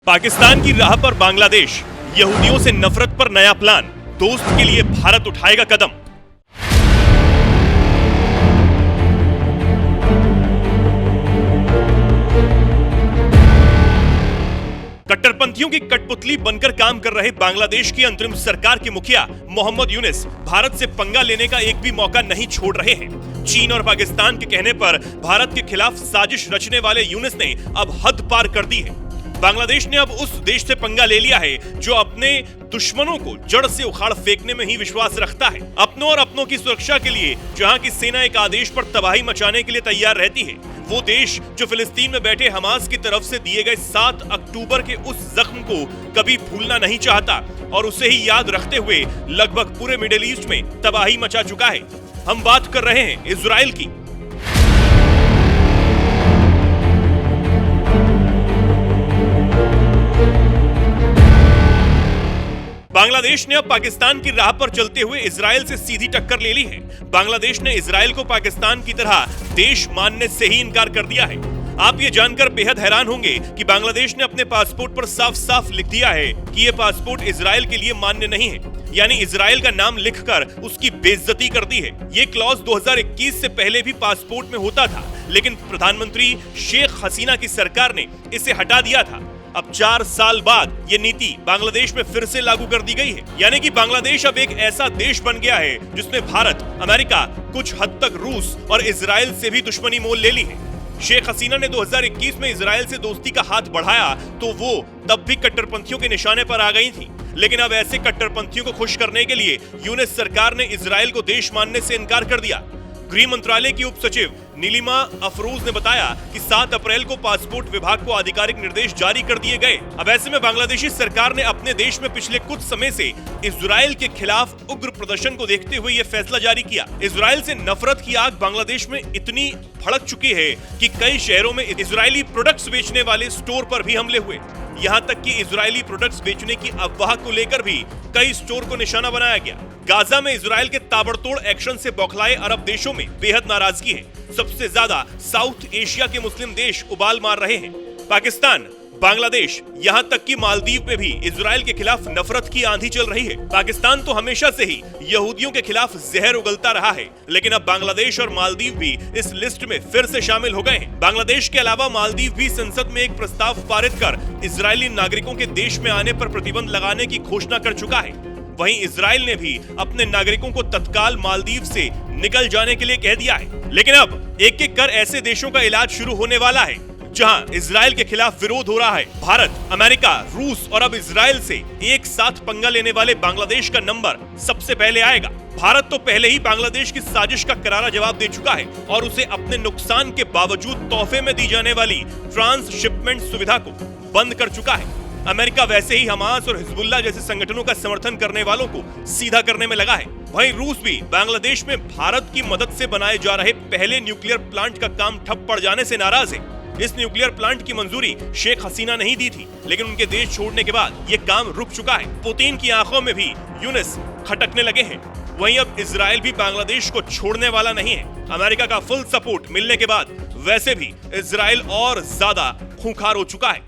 पाकिस्तान की राह पर बांग्लादेश, यहूदियों से नफरत पर नया प्लान, दोस्त के लिए भारत उठाएगा कदम। कट्टरपंथियों की कठपुतली बनकर काम कर रहे बांग्लादेश की अंतरिम सरकार के मुखिया मोहम्मद यूनुस भारत से पंगा लेने का एक भी मौका नहीं छोड़ रहे हैं। चीन और पाकिस्तान के कहने पर भारत के खिलाफ साजिश रचने वाले यूनुस ने अब हद पार कर दी है। बांग्लादेश ने अब उस देश से पंगा ले लिया है जो अपने दुश्मनों को जड़ से उखाड़ फेंकने में ही विश्वास रखता है। अपनों और अपनों की सुरक्षा के लिए जहां की सेना एक आदेश पर तबाही मचाने के लिए तैयार रहती है, वो देश जो फिलिस्तीन में बैठे हमास की तरफ से दिए गए 7 अक्टूबर के उस जख्म को कभी भूलना नहीं चाहता और उसे ही याद रखते हुए लगभग पूरे मिडिल ईस्ट में तबाही मचा चुका है। हम बात कर रहे हैं इजराइल की। बांग्लादेश ने अब पाकिस्तान की राह पर चलते हुए इजराइल से सीधी टक्कर ले ली है। बांग्लादेश ने इजराइल को पाकिस्तान की तरह देश मानने से ही इनकार कर दिया है। आप ये जानकर बेहद हैरान होंगे कि बांग्लादेश ने अपने पासपोर्ट पर साफ साफ लिख दिया है कि ये पासपोर्ट इजराइल के लिए मान्य नहीं है, यानी इजराइल का नाम लिखकर उसकी बेइज्जती कर दी है। ये क्लॉज 2021 से पहले भी पासपोर्ट में होता था, लेकिन प्रधानमंत्री शेख हसीना की सरकार ने इसे हटा दिया था। अब 4 साल बाद ये नीति बांग्लादेश में फिर से लागू कर दी गई है, यानी कि बांग्लादेश अब एक ऐसा देश बन गया है जिसमें भारत, अमेरिका, कुछ हद तक रूस और इजराइल से भी दुश्मनी मोल ले ली है। शेख हसीना ने 2021 में इजराइल से दोस्ती का हाथ बढ़ाया तो वो तब भी कट्टरपंथियों के निशाने पर आ गई थी, लेकिन अब ऐसे कट्टरपंथियों को खुश करने के लिए यूनुस सरकार ने इजराइल को देश मानने से इनकार कर दिया। गृह मंत्रालय की उप सचिव नीलिमा अफरोज ने बताया कि 7 अप्रैल को पासपोर्ट विभाग को आधिकारिक निर्देश जारी कर दिए गए। अब ऐसे में बांग्लादेशी सरकार ने अपने देश में पिछले कुछ समय से इजराइल के खिलाफ उग्र प्रदर्शन को देखते हुए यह फैसला जारी किया। इजराइल से नफरत की आग बांग्लादेश में इतनी भड़क चुकी है कि कई शहरों में इजरायली प्रोडक्ट्स बेचने वाले स्टोर पर भी हमले हुए। यहाँ तक कि इजरायली प्रोडक्ट्स बेचने की अफवाह को लेकर भी कई स्टोर को निशाना बनाया गया। गाजा में इजराइल के ताबड़तोड़ एक्शन से बौखलाए अरब देशों में बेहद नाराजगी है। सबसे ज्यादा साउथ एशिया के मुस्लिम देश उबाल मार रहे हैं। पाकिस्तान, बांग्लादेश, यहाँ तक कि मालदीव में भी इजराइल के खिलाफ नफरत की आंधी चल रही है। पाकिस्तान तो हमेशा से ही यहूदियों के खिलाफ जहर उगलता रहा है, लेकिन अब बांग्लादेश और मालदीव भी इस लिस्ट में फिर से शामिल हो गए हैं। बांग्लादेश के अलावा मालदीव भी संसद में एक प्रस्ताव पारित कर इजरायली नागरिकों के देश में आने पर प्रतिबंध लगाने की घोषणा कर चुका है। वहीं इजराइल ने भी अपने नागरिकों को तत्काल मालदीव से निकल जाने के लिए कह दिया है। लेकिन अब एक एक कर ऐसे देशों का इलाज शुरू होने वाला है जहां इजराइल के खिलाफ विरोध हो रहा है। भारत, अमेरिका, रूस और अब इजराइल से एक साथ पंगा लेने वाले बांग्लादेश का नंबर सबसे पहले आएगा। भारत तो पहले ही बांग्लादेश की साजिश का करारा जवाब दे चुका है और उसे अपने नुकसान के बावजूद तोहफे में दी जाने वाली ट्रांसशिपमेंट सुविधा को बंद कर चुका है। अमेरिका वैसे ही हमास और हिजबुल्लाह जैसे संगठनों का समर्थन करने वालों को सीधा करने में लगा है। वहीं रूस भी बांग्लादेश में भारत की मदद से बनाए जा रहे पहले न्यूक्लियर प्लांट का काम ठप पड़ जाने से नाराज है। इस न्यूक्लियर प्लांट की मंजूरी शेख हसीना नहीं दी थी, लेकिन उनके देश छोड़ने के बाद ये काम रुक चुका है। पुतिन की आंखों में भी यूनुस खटकने लगे हैं। वहीं अब इजराइल भी बांग्लादेश को छोड़ने वाला नहीं है। अमेरिका का फुल सपोर्ट मिलने के बाद वैसे भी इजराइल और ज्यादा खूंखार हो चुका है।